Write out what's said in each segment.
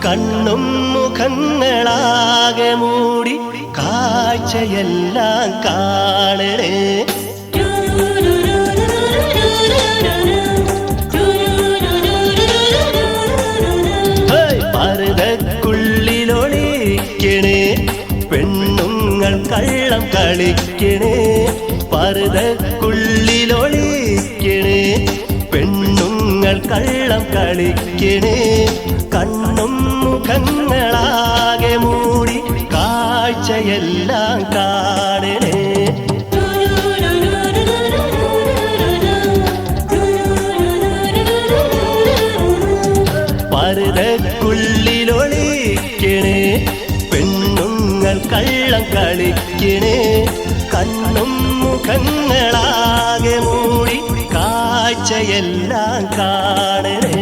കണ്ണും മുഖങ്ങളാകെ മൂടി കാഴ്ചയെല്ലാം കാണണേ. പർദ്ദക്കുള്ളിലൊളിക്കണേ പെണ്ണുങ്ങൾ കള്ളം കളിക്കണേ. പർദ്ദക്കുള്ളിലൊളിക്കണേ പെണ്ണുങ്ങൾ കള്ളം കളിക്കണേ. കണ്ണും മുഖങ്ങളാകെ മൂടി കാഴ്ചയെല്ലാം കാണണേ. പർദ്ദക്കുള്ളിലൊളിക്കണേ പെണ്ണുങ്ങൾ കള്ളം കളിക്കണേ. കണ്ണും മുഖങ്ങളാകെ മൂടി കാഴ്ചയെല്ലാം കാണണേ.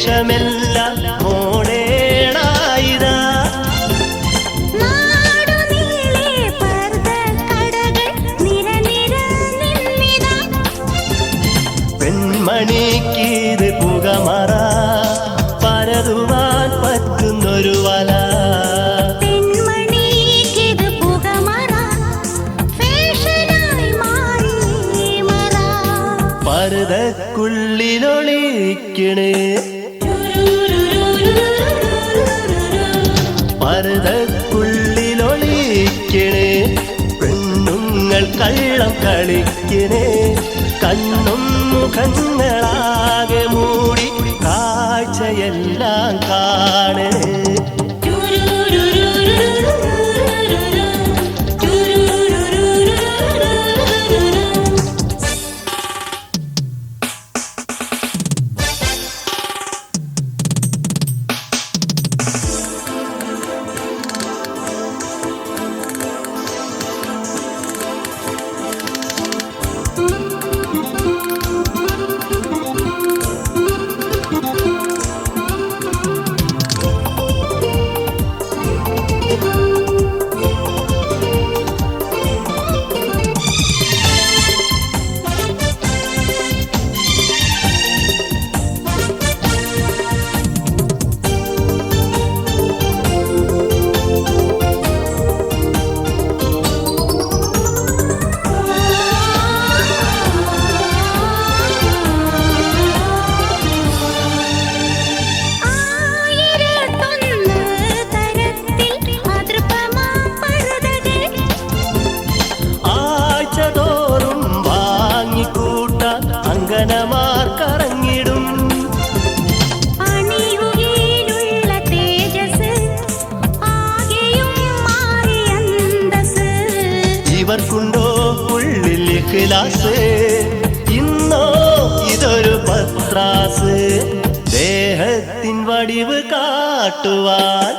െല്ലാം മോടേണായിതാ പെൺമണിക്കീത് പുകമറ പരതുവാൻ പറ്റുന്നൊരു വല. പർദ്ദക്കുള്ളിലൊളിക്കണേ പർദ്ദക്കുള്ളിലൊളിക്കണേ പെണ്ണുങ്ങൾ കള്ളം കളിക്കണേ. കണ്ണും മുഖങ്ങളാകെ മൂടി കാഴ്ചയെല്ലാം കാണണേ. കറങ്ങിടും അണിയുകയിലുള്ള തേജസ് ആകെയും മാറി അന്തസ്. ഇവർക്കുണ്ടോ ഉള്ളിൽ ഇഖ്ലാസ്? ഇന്നോ ഇതൊരു പത്രാസ്. ദേഹത്തിൻ വടിവ് കാട്ടുവാൻ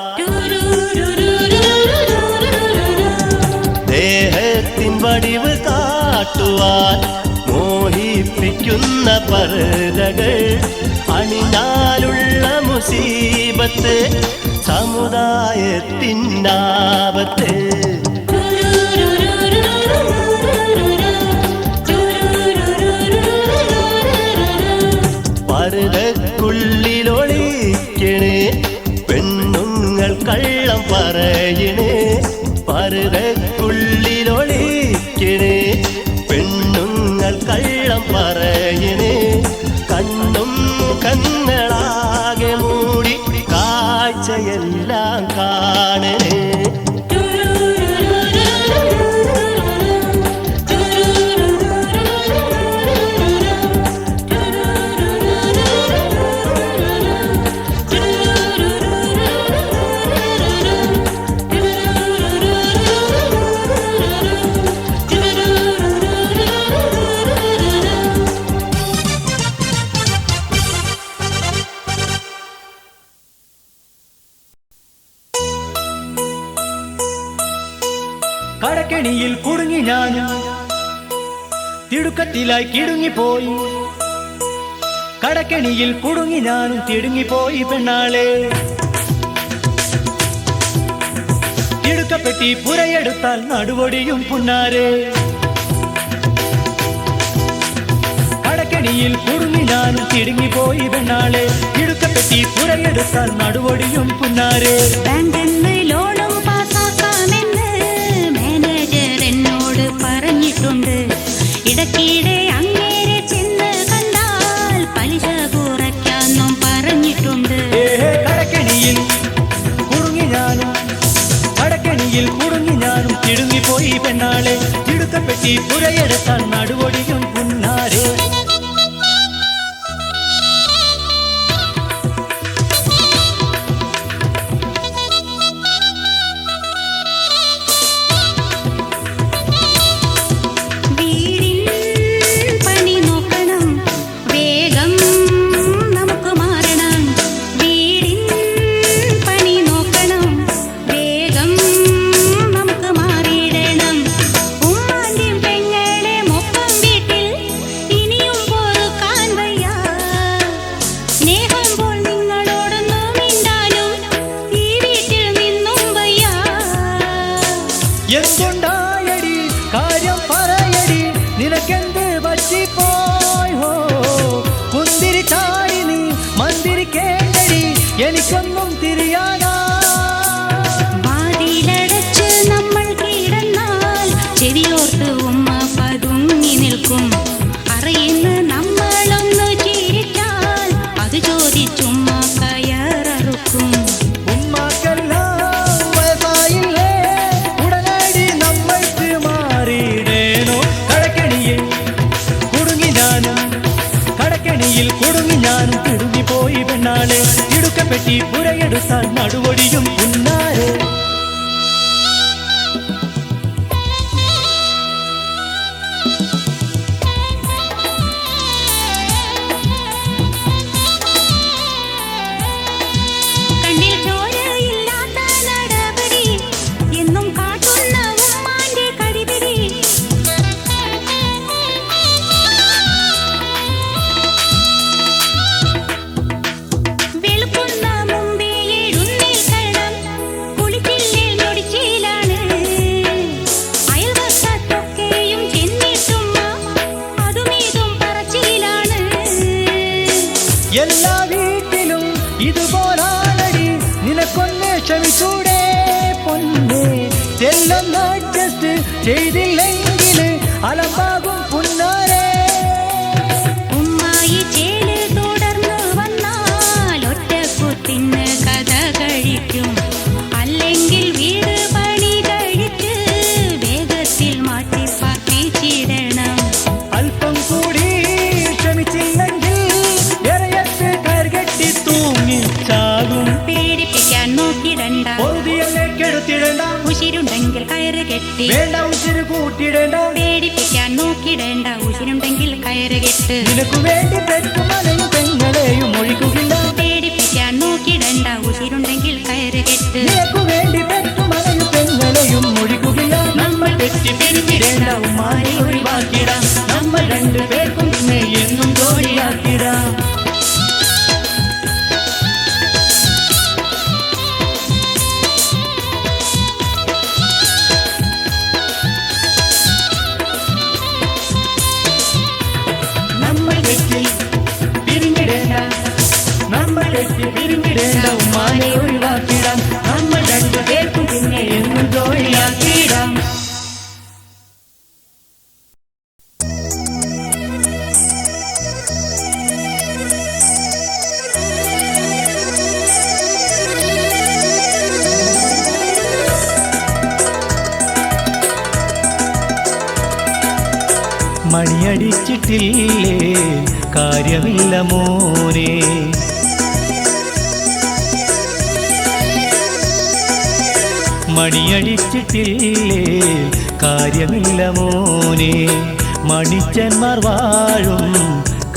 ദേഹത്തിൻ വടിവ് കാട്ടുവാൻ മോഹിപ്പിക്കുന്ന പർദ്ദകൾ അണിഞ്ഞാലുള്ള മുസീബത്ത് സമുദായത്തിനാപത്ത്. പർദ്ദക്കുള്ളിലൊളിക്കണേ പെണ്ണുങ്ങൾ കള്ളം പറയണേ. പർദ്ദക്കുള്ളിലൊളിക്കണേ പെണ്ണുങ്ങൾ കള്ളം കള്ളം പറയണേ കണ്ണും കണ്ണളാകെ മൂടി കാഴ്ചയെല്ലാം കാണണേ കടക്കെണിയിൽ കുടുങ്ങി ഞാനും തിടുക്കത്തിലായി കിടുങ്ങിപ്പോയി കടക്കെണിയിൽ കുടുങ്ങി ഞാനും തിടുങ്ങിപ്പോയി പെണ്ണാളെ തിടുക്കപ്പെട്ടി പുരയെടുത്താൽ നടുവൊടിയും പുന്നാരെ കടക്കെണിയിൽ കുടുങ്ങി ഞാനും തിടുങ്ങിപ്പോയി പെണ്ണാളെ തിടുക്കപ്പെട്ടി പുരയെടുത്താൽ നടുവൊടിയും പുന്നാരെ ലോണും പാസാക്കാമെന്ന് മാനേജർ എന്നോട് പറഞ്ഞിട്ടുണ്ട് ഇടയ്ക്കിടെ അങ്ങേരെ ചെന്ന് കണ്ടാൽ പലിശ കുറയ്ക്കാന്നും പറഞ്ഞിട്ടുണ്ട് കടക്കെണിയിൽ കുടുങ്ങി ഞാനും തിടുങ്ങിപ്പോയി പെണ്ണാളെ തിടുക്കപ്പെട്ടി പുരയെടുത്താൽ നടുവൊടിയും പുന്നാരെ എന്തുണ്ടായടി കാര്യം പറയടി നിനക്കെന്ത് പറ്റിപ്പോയി ഹോ കുന്തിരി ചാടി നീ മന്ദിരിക്കേണ്ടടി എനിക്കൊന്നും തിരിയാനാ വാതിലടച്ച് നമ്മൾ കിടന്നാൽ ചെവിയോർത്ത് ഉമ്മ പതുങ്ങി നിൽക്കും അറിയുന്ന നമ്മളൊന്ന് ചിരിച്ചാൽ അത് ചോദിച്ചുമ്മ കയററുക്കും കുടുങ്ങി ഞാനും തിടുങ്ങിപ്പോയി പെണ്ണാളെ ഇടുക്കപ്പെട്ടി പുരയെടുത്താൽ നടുവൊടിയും പുന്നാരെ കണ്ണിൽ ചോരയില്ലാത്ത നടപടി എന്നും കാട്ടുന്ന ഉമ്മാന്റെ കടിപിടി എല്ലാ വീട്ടിലും ഇതുപോലാണടി നിനക്കൊന്നെ ക്ഷമിച്ചൂടെ പൊന്നെ ചെല്ലൊന്ന് അഡ്ജസ്റ്റ് ചെയ്തില്ലെങ്കിൽ അലമ്പാകും പുന്നാരെ ഉമ്മായി ചേല് തുടർന്ന് വന്നാൽ ഒറ്റക്കുത്തിന് കഥ കഴിക്കും അല്ലെങ്കിൽ വീട് പണി കഴിച്ച് വേഗത്തിൽ മാറ്റി പാർപ്പിച്ചിടണം അല്പം കൂടി ക്ഷമിച്ചില്ലെങ്കിൽ പേടിപ്പിക്കാൻ നോക്കിടണ്ട കെടുത്തിടണ്ട ഉശിരുണ്ടെങ്കിൽ കയറ് കെട്ടി വേണ്ട ഉശിര് കൂട്ടിടണ്ട പേടിപ്പിക്കാൻ നോക്കിടേണ്ട ഉശിരുണ്ടെങ്കിൽ കയറ് കെട്ട് നിനക്ക് വേണ്ടി പെറ്റുമലയും പെങ്ങളെയും ഒഴിക്കുകയില്ല പേടിപ്പിക്കാൻ നോക്കിടേണ്ട ഉശിരുണ്ടെങ്കിൽ കയറ് കെട്ട് നിനക്ക് വേണ്ടി പെറ്റുമലയും പെങ്ങളെയും ഒഴിക്കുകയില്ല നമ്മൾ തെറ്റി പിരിഞ്ഞിടേണ്ട ഉമ്മാനെ ഒഴിവാക്കിടാം നമ്മൾ രണ്ടുപേർക്കും പിന്നെ എന്നും ജോലിയാക്കിടാം പിരിഞ്ഞിടേണ്ട ഉമ്മാനെ ഒഴിവാക്കിടാം നമ്മൾ രണ്ടുപേർക്കും പിന്നെ എന്നും ജോലിയാക്കിടാം മണിയടിച്ചിട്ടില്ലേ കാര്യമില്ല മോനെ. മണിയടിച്ചിട്ടില്ലേ കാര്യമില്ല മോനെ. മണിച്ചന്മാർ വാഴും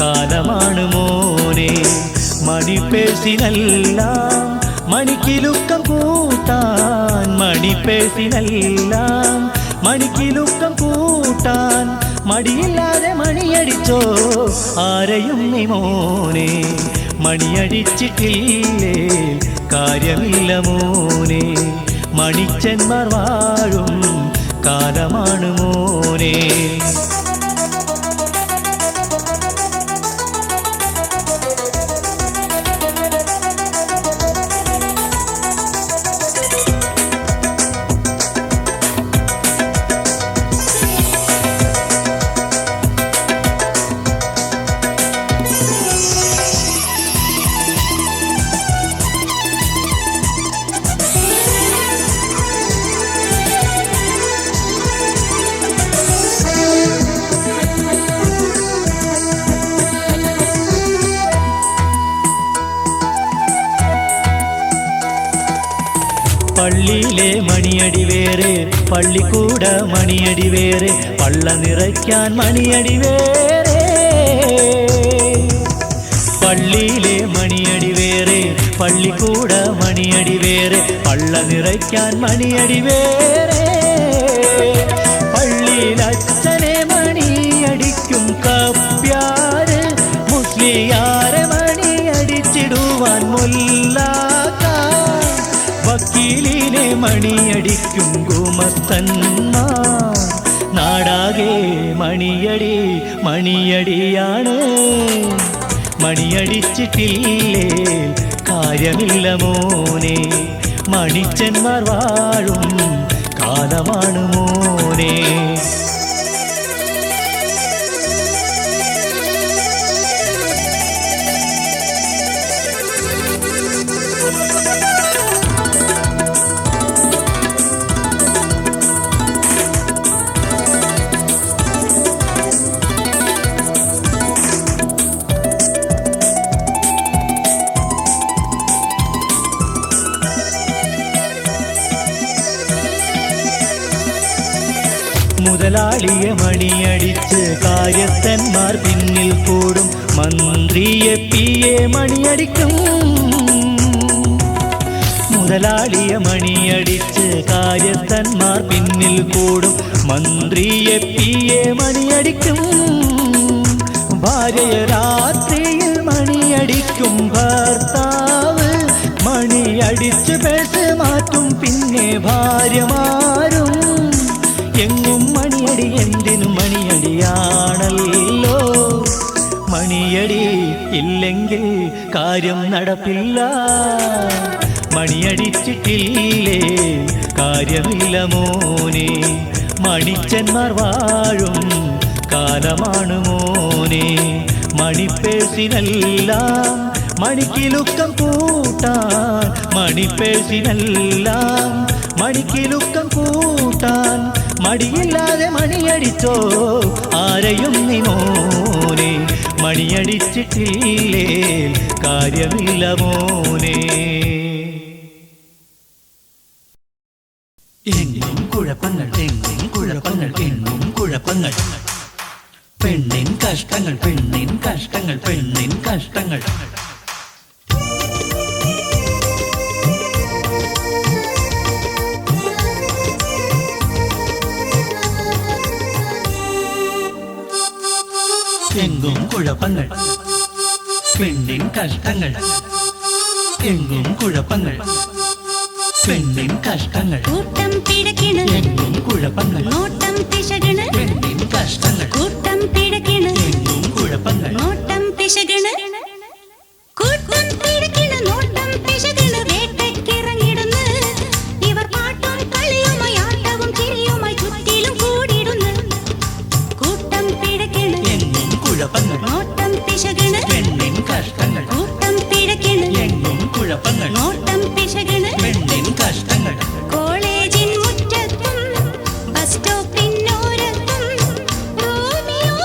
കാലമാണ് മോനെ. മണിപ്പേഴ്സിനെല്ലാം മണിക്കിലുക്കം കൂട്ടാൻ, മണിപ്പേഴ്സിനെല്ലാം മണിക്കിലുക്കം കൂട്ടാൻ മടിയില്ലാതെ മണിയടിച്ചോ ആരെയും നീ മോനെ. മണിയടിച്ചിട്ടില്ലേ കാര്യമില്ല മോനെ. മണിച്ചന്മാർ വാഴും കാലമാണ് മോനെ. പള്ളിയിലെ മണിയടി വേറെ, പള്ളിക്കൂട മണിയടി വേറെ, പള്ള നിറയ്ക്കാൻ മണിയടി വേറെ. പള്ളിയിലെ മണിയടി വേറെ, പള്ളിക്കൂട മണിയടി വേറെ, പള്ള നിറയ്ക്കാൻ മണിയടി വേറെ. പള്ളിയിൽ അച്ഛനെ മണിയടിക്കും കപ്പ്യാര്, മുസ്ലിയാരെ മണിയടിച്ചിടുവാൻ മുല്ലാക്ക, വക്കീലിനെ മണിയടിക്കും ഗുമസ്തന്മാർ. നാടാകെ മണിയടി മണിയടിയാണ്. മണിയടിച്ചിട്ടില്ലേ കാര്യമില്ല മോനെ. മണിച്ചന്മാർ വാഴും കാലമാണ് മോനെ. മുതലാളിയെ മണിയടിച്ച് കാര്യസ്ഥന്മാർ പിന്നിൽ കൂടും, മന്ത്രിയെ പിയെ മണിയടിക്കും. മുതലാളിയെ മണിയടിച്ച് കാര്യസ്ഥന്മാർ പിന്നിൽ കൂടും, മന്ത്രിയെ പിയെ മണിയടിക്കും. ഭാര്യയെ രാത്രിയിൽ മണിയടിക്കും ഭർത്താവ്, മണിയടിച്ച് പേഴ്സ് മാറ്റും പിന്നെ ഭാര്യമാരും. എങ്ങും മണിയടി എന്തിനും മണിയടിയാണല്ലോ. മണിയടി ഇല്ലെങ്കിൽ കാര്യം നടപ്പില്ല. മണിയടിച്ചിട്ടില്ലേ കാര്യമില്ല മോനെ. മണിച്ചന്മാർ വാഴും കാലമാണ് മോനെ. മണിപ്പേഴ്സിനെല്ലാം മണിക്കിലുക്കം കൂട്ടാൻ, മണിപ്പേഴ്സിനെല്ലാം മണിക്കിലുക്കം കൂട്ടാൻ മടിയില്ലാതെ മണിയടിച്ചോ ആരെയും നീ മോനെ. മണിയടിച്ചിട്ടില്ലേ കാര്യമില്ല മോനെ. എങ്ങും കുഴപ്പങ്ങൾ എങ്ങും കുഴപ്പങ്ങൾ എങ്ങും കുഴപ്പങ്ങൾ. പെണ്ണിൻ കഷ്ടങ്ങൾ പെണ്ണിൻ കഷ്ടങ്ങൾ പെണ്ണിൻ കഷ്ടങ്ങൾ. എങ്ങും കുഴപ്പങ്ങൾ പെണ്ണിൻ കഷ്ടങ്ങൾ. എങ്ങും കുഴപ്പങ്ങൾ പെണ്ണിൻ കഷ്ടങ്ങൾ. കൂട്ടം പിടക്കിണ് എങ്ങും കുഴപ്പങ്ങൾ നോട്ടം പിശകണ്. പെണ്ണിൻ കഷ്ടങ്ങൾ. കൂട്ടം പിടക്കിണ് എങ്ങും കുഴപ്പങ്ങൾ നോട്ടം പിശകണ്. കൂട്ടം പിടക്കിണ് നോട്ടം പിശകണ്. വേട്ടയ്ക്കിറങ്ങിടുന്നു ഇവർ പാട്ടും കളിയുമായി ആട്ടവും ചിരിയുമായി ചുറ്റിലും കൂടിയിടുന്നു. കൂട്ടം പിടക്കിണ് എങ്ങും കുഴപ്പങ്ങൾ നോട്ടം പിശകണ്. പെണ്ണിൻ കഷ്ടങ്ങൾ. കൂട്ടം പിടക്കിണ് എങ്ങും കുഴപ്പങ്ങൾ നോട്ടം പിശകണ്. പെണ്ണിൻ കഷ്ടങ്ങൾ. കോളേജിൻ മുറ്റത്തും ബസ് സ്റ്റോപ്പിനോരത്തും റോമിയോ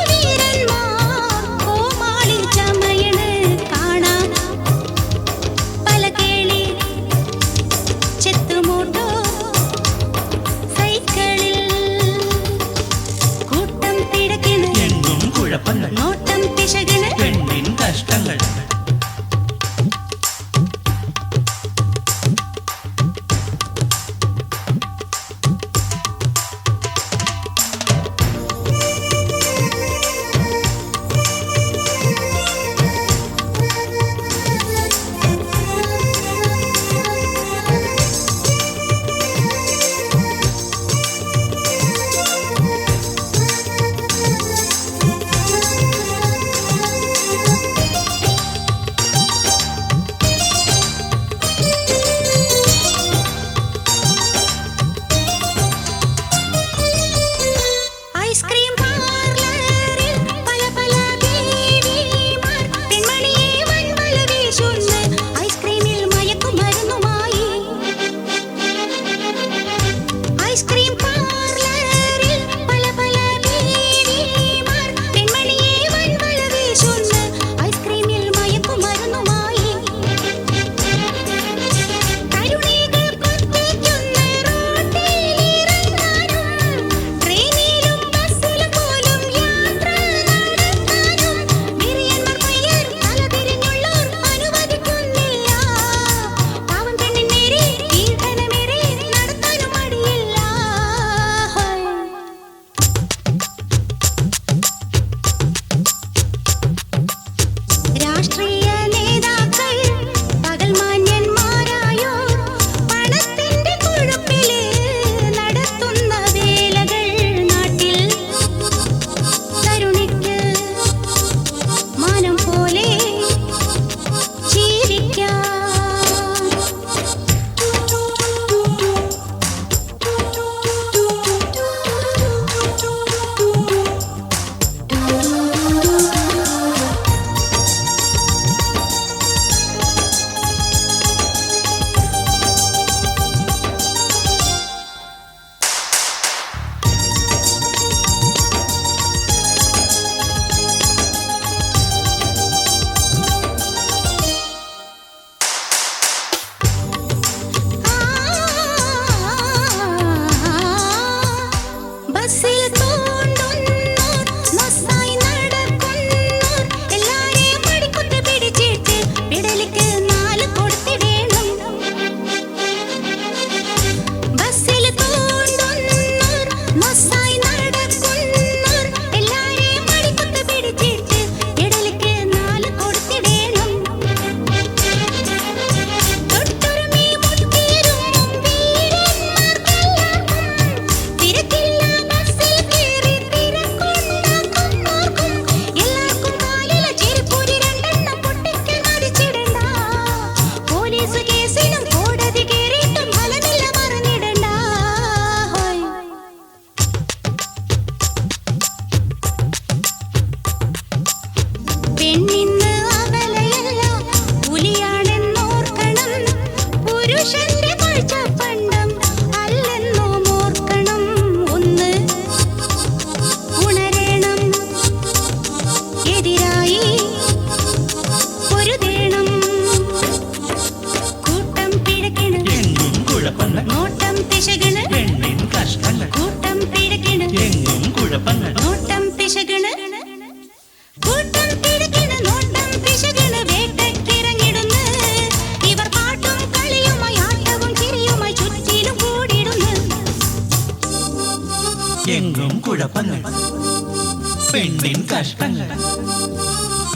പെണ്ണിൻ കഷ്ടങ്ങൾ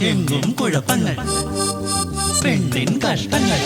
എങ്ങും കുഴപ്പങ്ങൾ പെണ്ണിൻ കഷ്ടങ്ങൾ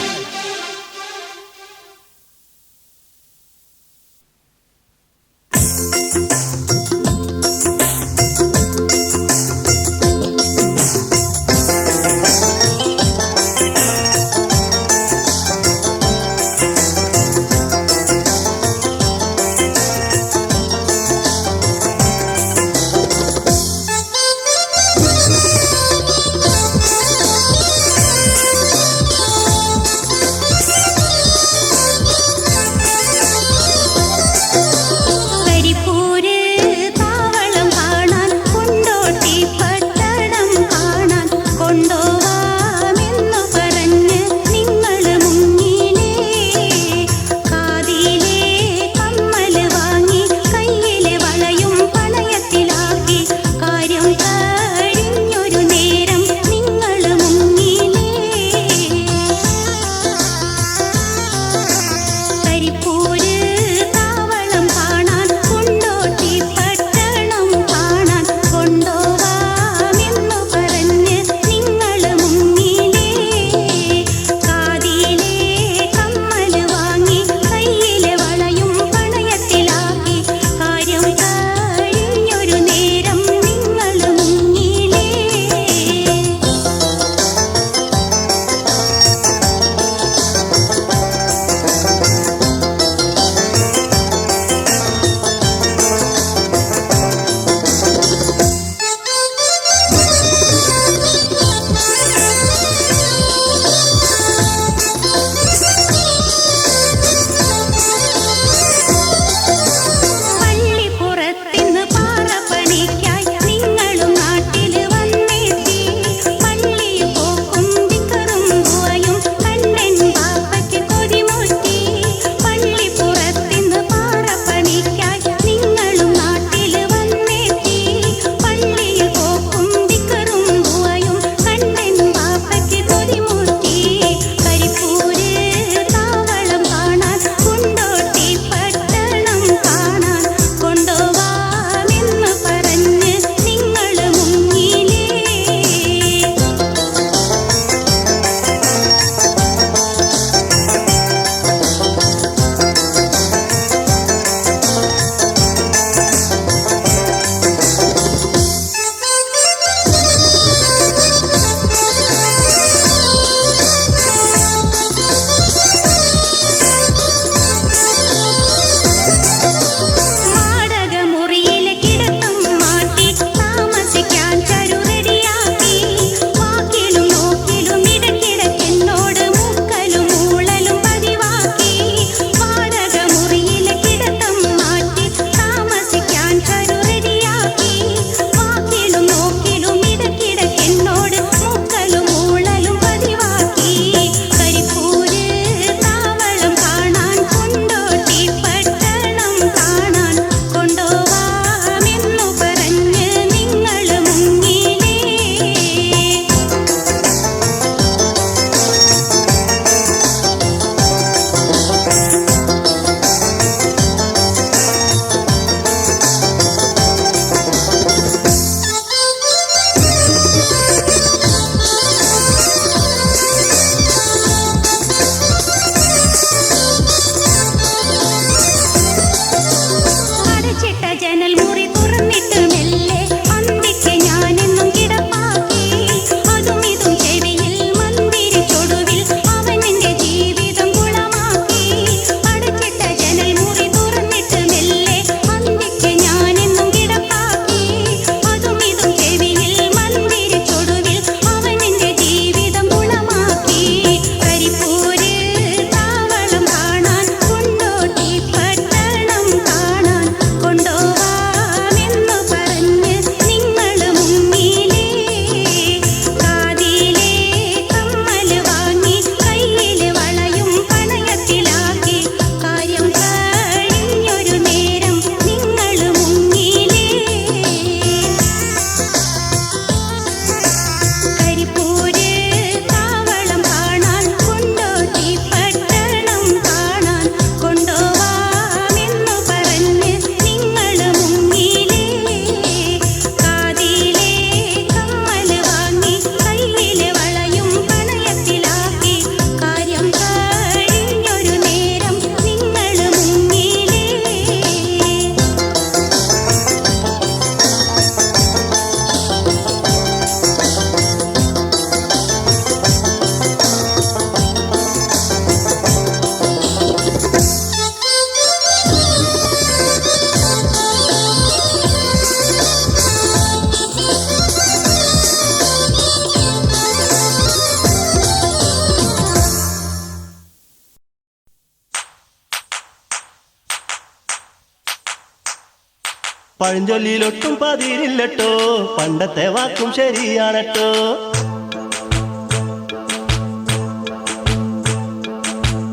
പഴഞ്ചൊല്ലിലൊട്ടും പതിരില്ലട്ടോ പണ്ടത്തെ വാക്കും ശരിയാണട്ടോ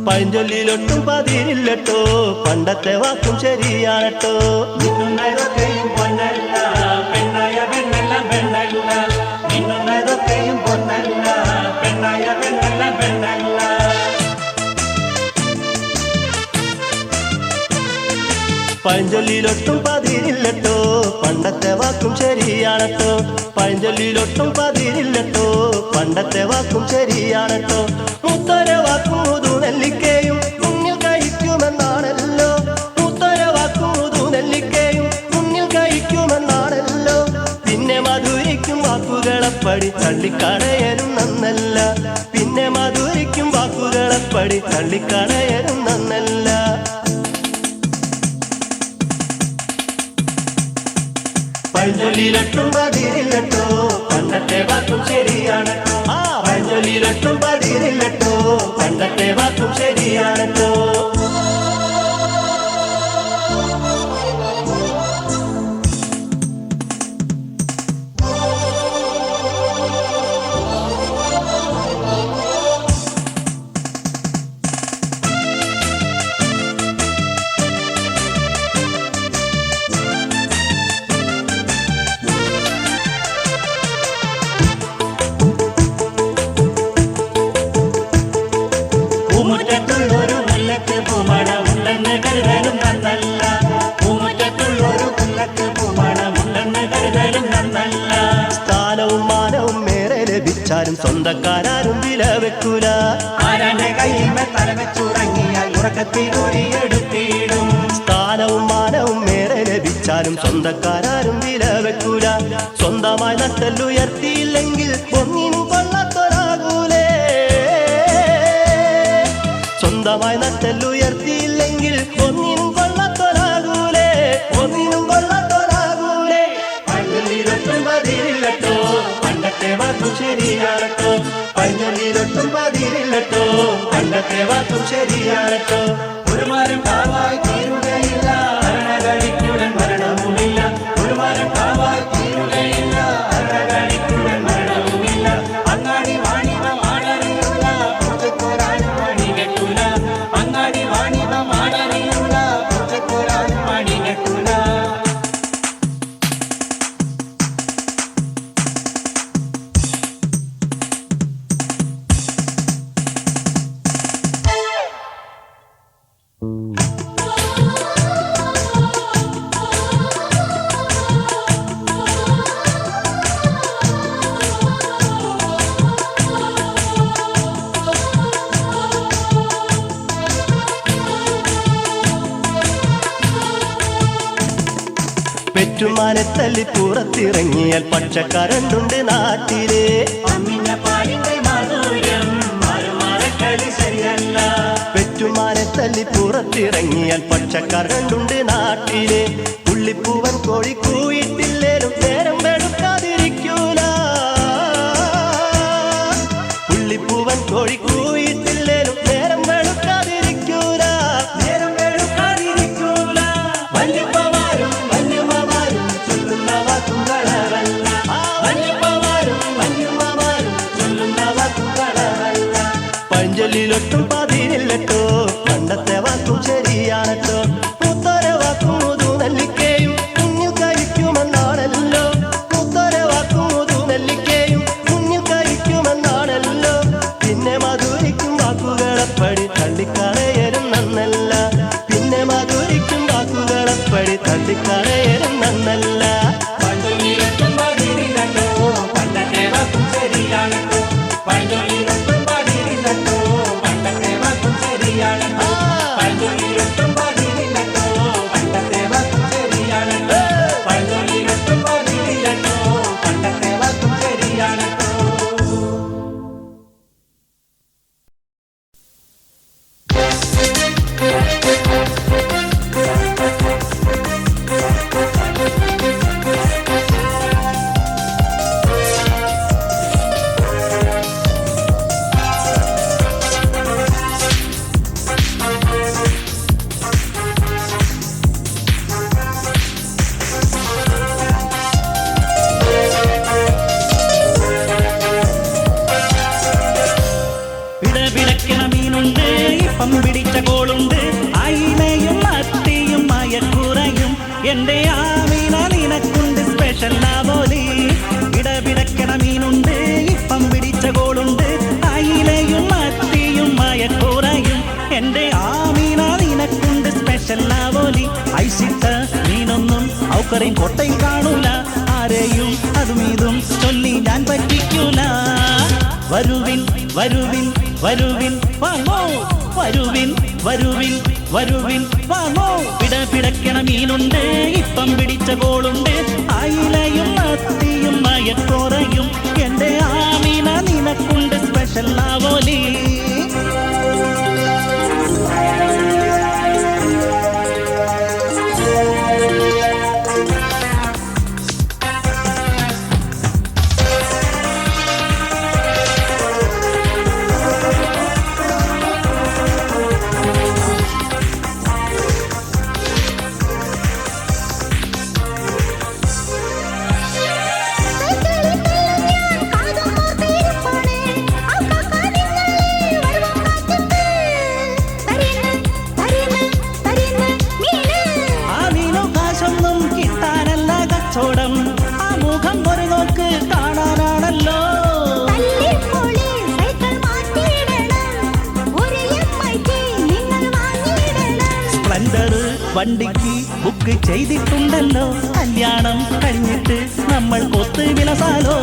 പഴഞ്ചൊല്ലിലൊട്ടും പതിരില്ലട്ടോ പണ്ടത്തെ വാക്കും ശരിയാണട്ടോ മിന്നുന്നതൊക്കെയും പൊന്നല്ല പെണ്ണായ പെണ്ണെല്ലാം പെണ്ണല്ല മിന്നുന്നതൊക്കെയും പൊന്നല്ല പെണ്ണായ പെണ്ണെല്ലാം പെണ്ണല്ല പഴഞ്ചൊല്ലിലൊട്ടും പതിരില്ലട്ടോ പണ്ടത്തെ വാക്കും ശരിയാണട്ടോ പഴഞ്ചൊല്ലിലൊട്ടും പതിരില്ലട്ടോ പണ്ടത്തെ വാക്കും ശരിയാണട്ടോ മുത്തൊര വാക്കും മുതു നെല്ലിക്കയും മുന്നിൽ കഴിക്കുമെന്നാണല്ലോ മുത്തൊര വാക്കും മുതു നെല്ലിക്കയും മുന്നിൽ കഴിക്കുമെന്നാണല്ലോ പിന്നെ മധുരിക്കും വാക്കുകളപ്പടി തള്ളിക്കളയലും നന്നല്ല പിന്നെ മധുരിക്കും വാക്കുകളപ്പടി തള്ളിക്കളയലും നന്നല്ല പഴഞ്ചൊല്ലിലൊട്ടും പതിരില്ലട്ടോ പണ്ടത്തെ വാക്കും ശരിയാണട്ടോ പഴഞ്ചൊല്ലിലൊട്ടും പതിരില്ലട്ടോ പണ്ടത്തെ വാക്കും ശരിയാണട്ടോ പൂമുറ്റത്തുള്ളൊരു മുല്ലക്ക് പൂമണ ഉണ്ടെന്ന് കരുതലും നന്നല്ല പൂമുറ്റത്തുള്ളൊരു മുല്ലക്ക് പൂമണ ഉണ്ടെന്ന് കരുതലും നന്നല്ല സ്ഥാനവും മാനവും മേറെ ലഭിച്ചാലും സ്വന്തക്കാരും വില വെക്കൂല ആരാന്റെ കയ്യിൽ തല വെച്ചുറങ്ങിയാൽ ഉറക്കത്തിലൂരി എടുത്തിടും സ്ഥാനവും മാനവും മേറെ ലഭിച്ചാലും സ്വന്തക്കാരും വില വെക്കൂല സ്വന്തമായി നട്ടല്ലുയർത്തിയില്ലെങ്കിൽ ഒന്നിനും കൊള്ളത്തൊരാകൂലേ സ്വന്തമായി നട്ടല്ലുയർത്തിയില്ലെങ്കിൽ ഒന്നിനും കൊള്ളത്തൊരാകൂലേ ഒന്നിനും കൊള്ളത്തൊരാകൂലേ പഴഞ്ചൊല്ലിലൊട്ടും പതിരില്ലട്ടോ പണ്ടത്തെ വാക്കും ശരിയാണട്ടോ പഴഞ്ചൊല്ലിലൊട്ടും പതിരില്ലട്ടോ പണ്ടത്തെ വാക്കും ശരിയാണട്ടോ ഒരു മരം കാവായി തീരുകയില്ല അരണകളിക്കുടൻ മരണവുമില്ല ഒരു മരം കാവായി തീരുകയില്ല അരണകളിക്കുടൻ മരണവുമില്ല അങ്ങാടി വാണിഭ മാടറിയുള്ള പൂജക്കൊരാനും മണി കെട്ടൂല അങ്ങാടി വാണിഭ മാടറിയുള്ള പൂജക്കൊരാനും മണി കെട്ടൂല പെറ്റുമാനെ തല്ലി പുറത്തിറങ്ങിയാൽ പക്ഷക്കാരണ്ടുണ്ട് നാട്ടിലെ അമ്മിഞ്ഞ പാലിന്റെ മാധുര്യം മാറുമാറക്കളി ശരിയല്ല പെറ്റുമാനെ തല്ലി പുറത്തിറങ്ങിയാൽ പക്ഷക്കാരണ്ടുണ്ട് നാട്ടിലെ പുള്ളിപ്പൂവൻ കോഴി കൂയിട്ടില്ലേലും നേരം വെളുക്കാതിരിക്കൂല പുള്ളിപ്പൂവൻ കോഴി കൂയിട്ടില്ലേലും നേരം വെളുക്കാതിരിക്കൂല നേരം വെളുക്കാതിരിക്കൂല വല്യപ്പമാരും വല്യമ്മമാരും ചൊല്ലുന്ന വാക്കുകളല്ല വല്യപ്പമാരും വല്യമ്മമാരും ചൊല്ലുന്ന വാക്കുകളല്ല പഴഞ്ചൊല്ലിലൊട്ടും പതിരില്ലട്ടോ പണ്ടത്തെ വാക്കും ശരിയാണട്ടോ മുത്തൊര വാക്കും മുതു നെല്ലിക്കയും മുന്നിൽ കഴിക്കുമെന്ന ഇപ്പം പിടിച്ച കോളുണ്ട് അയിലയും മത്തിയും മയക്കുറയും എന്റെ ആമീന നിനക്കുണ്ട് സ്പെഷ്യൽ ആവോലി ഇടപിടക്കണ മീനുണ്ട് ഇപ്പം പിടിച്ച കോളുണ്ട് അയിലയും മത്തിയും മയക്കുറയും എന്റെ ആമീന നിനക്കുണ്ട് സ്പെഷ്യൽ ആവോലി ഐസിട്ട മീനൊന്നും ഔക്കറയും കൊട്ടയിൽ കാണൂല ആരെയും അതും ഇതും ചൊല്ലി ഞാൻ പറ്റിക്കൂല വരുവിൻ വരുവിൻ വരുവിൻ വാങ്ങോ വരുവിൻ വരുവിൻ വരുവിൻ വാങ്ങോ പിടപിടക്കണ മീനുണ്ട് ഇപ്പം പിടിച്ച കോളുണ്ട് അയിലയും മത്തിയും മയക്കോറയും എന്റെ ആമീന നിനക്കുണ്ട് സ്പെഷ്യൽ ആവോലി വണ്ടിക്ക് ബുക്ക് ചെയ്തിട്ടുണ്ടല്ലോ കല്യാണം കഴിഞ്ഞിട്ട് നമ്മൾ കൊത്ത് വിലസാലോ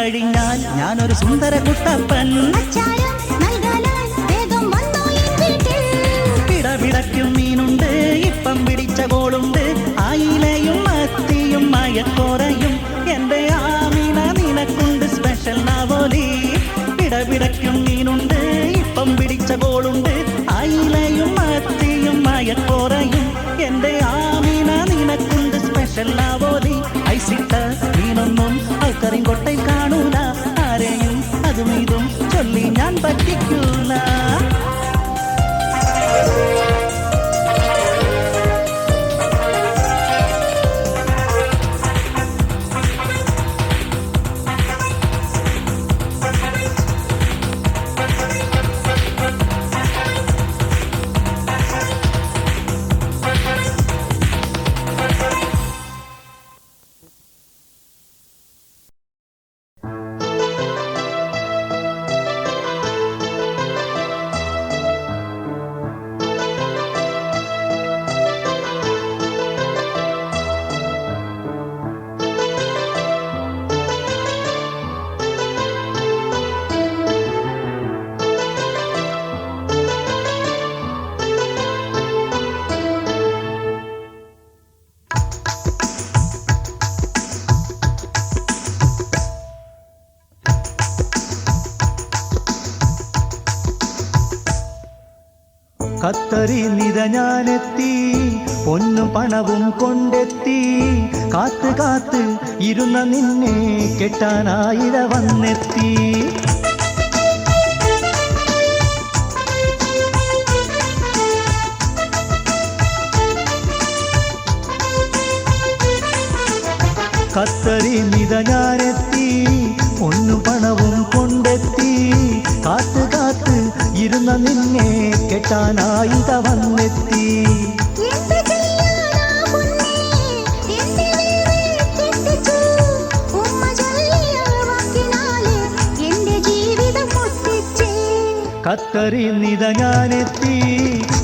കഴിഞ്ഞാൽ ഞാനൊരു സുന്ദര കുട്ടപ്പൻ പിടപിടയ്ക്കും മീനുണ്ട് ഇപ്പം പിടിച്ച കോളുണ്ട് അയിലയും മത്തിയും മയക്കോറയും എന്റെ ആമീന നിനക്കുണ്ട് സ്പെഷ്യൽ ആവോലി പിടപിടയ്ക്കും മീനുണ്ട് ഇപ്പം പിടിച്ച കോളുണ്ട് അയിലയും മത്തിയും മയക്കോറയും എന്റെ ആമീന നിനക്കുണ്ട് സ്പെഷ്യൽ ആവോലി ഐസിട്ട മീനൊന്നും ആൾക്കറിയും കൊട്ടയിൽ കാണൂല ആരെയും അതും ഇതും ചൊല്ലി ഞാൻ പറ്റിക്കൂല ഖത്തറി നിത ഞാനെത്തി പൊന്നും പണവും കൊണ്ടെത്തി കാത്ത് കാത്ത് ഇരുന്ന നിന്നെ കെട്ടാനായിര വന്നെത്തി ഖത്തറി നിത ഞാനെത്തി പൊന്നും പണവും കൊണ്ടെത്തി കാത്ത് കാത്ത് ഇരുന്ന നിന്നെ കെട്ടാനായിത വന്നെത്തി എന്ത് ചെയ്യാനാ പൊന്നേ കത്തറിന്നിത ഞാനെത്തി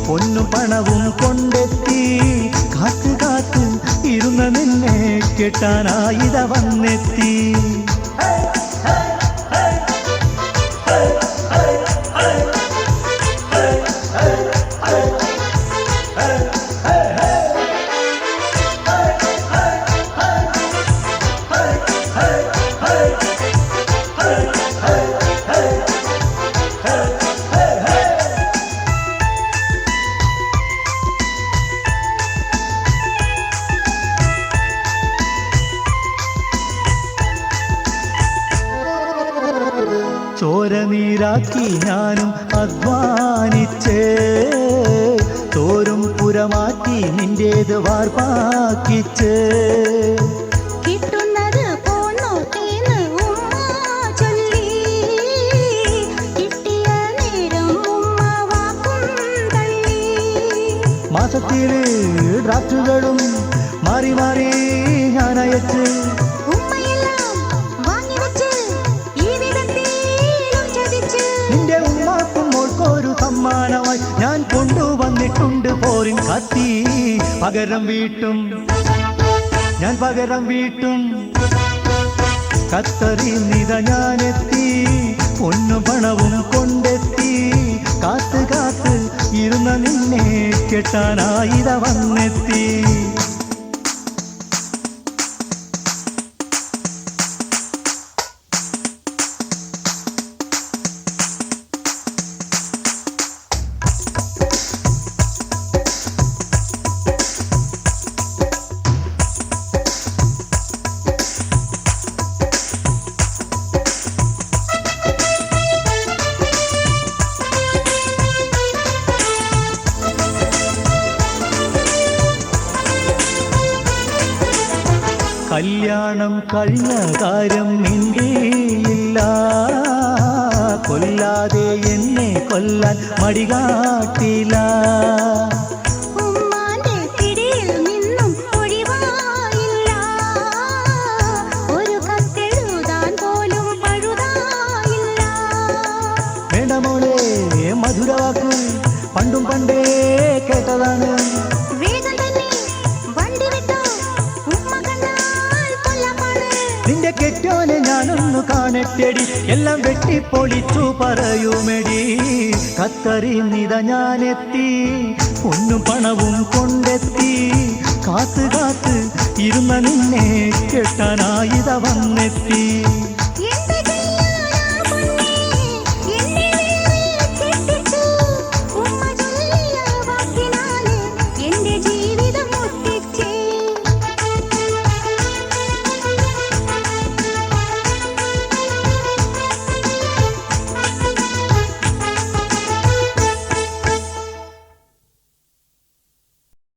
പൊന്നും പണവും കൊണ്ടെത്തി കാത്തു കാത്തു ഇരുന്ന നിന്നെ കെട്ടാനായിത വന്നെത്തി ചോര നീരാക്കി ഞാനും അധ്വാനിച്ച് തോരും പുരമാറ്റി നിന്റേത് വാർപ്പാക്കിച്ച് കിട്ടുന്നത് പോന്നോട്ടേന്ന് ഉമ്മ ചൊല്ലി കിട്ടിയ നേരം ഉമ്മ വാക്കും തള്ളി മാസത്തില് ഡ്രാഫ്റ്റുകളും മാറി മാറി ഞാൻ അയച്ച് ഉമ്മയെല്ലാം വാങ്ങി വെച്ച് ഈ വിധത്തിലും ചതിച്ച് നിന്റെ ഉമ്മാക്കും മോൾക്കൊരു സമ്മാനമായി ഞാൻ കൊണ്ടുവന്നിട്ടുണ്ട് പോരിൻ കത്തി പകരം വീട്ടും ഞാൻ പകരം വീട്ടും കത്തറിന്നിത ഞാനെത്തി പൊന്നു പണവും കൊണ്ടെത്തി കാത്ത് കാത്ത് ഇരുന്ന നിന്നെ കെട്ടാനായിത വന്നെത്തി കല്യാണം കഴിഞ്ഞ കാര്യം മിണ്ടിയില്ല കൊല്ലാതെ എന്നെ കൊല്ലാൻ മടികാട്ടില്ല ഉമ്മാന്റെ പിടിയിൽ നിന്നും ഒഴിവായില്ല ഒരു കത്തെഴുതാൻ പോലും പഴുതായില്ല വേണ്ട മോളെ മധുരവാക്ക് പണ്ടും പണ്ടേ കേട്ടതാണ് വേഗം തന്നെ വണ്ടി വിട്ടോ ഉമ്മ കണ്ടാൽ കൊല്ലമാണ് നിന്റെ കെട്ടോനെ ഞാനൊന്നു കാണട്ടെടി എല്ലാം വെട്ടിപ്പൊളിച്ചു പറയുമെടി കത്തറിന്നിത ഞാനെത്തി പൊന്നും പണവും കൊണ്ടെത്തി കാത്ത് കാത്ത് ഇരുന്ന നിന്നെ കെട്ടാനായിത വന്നെത്തി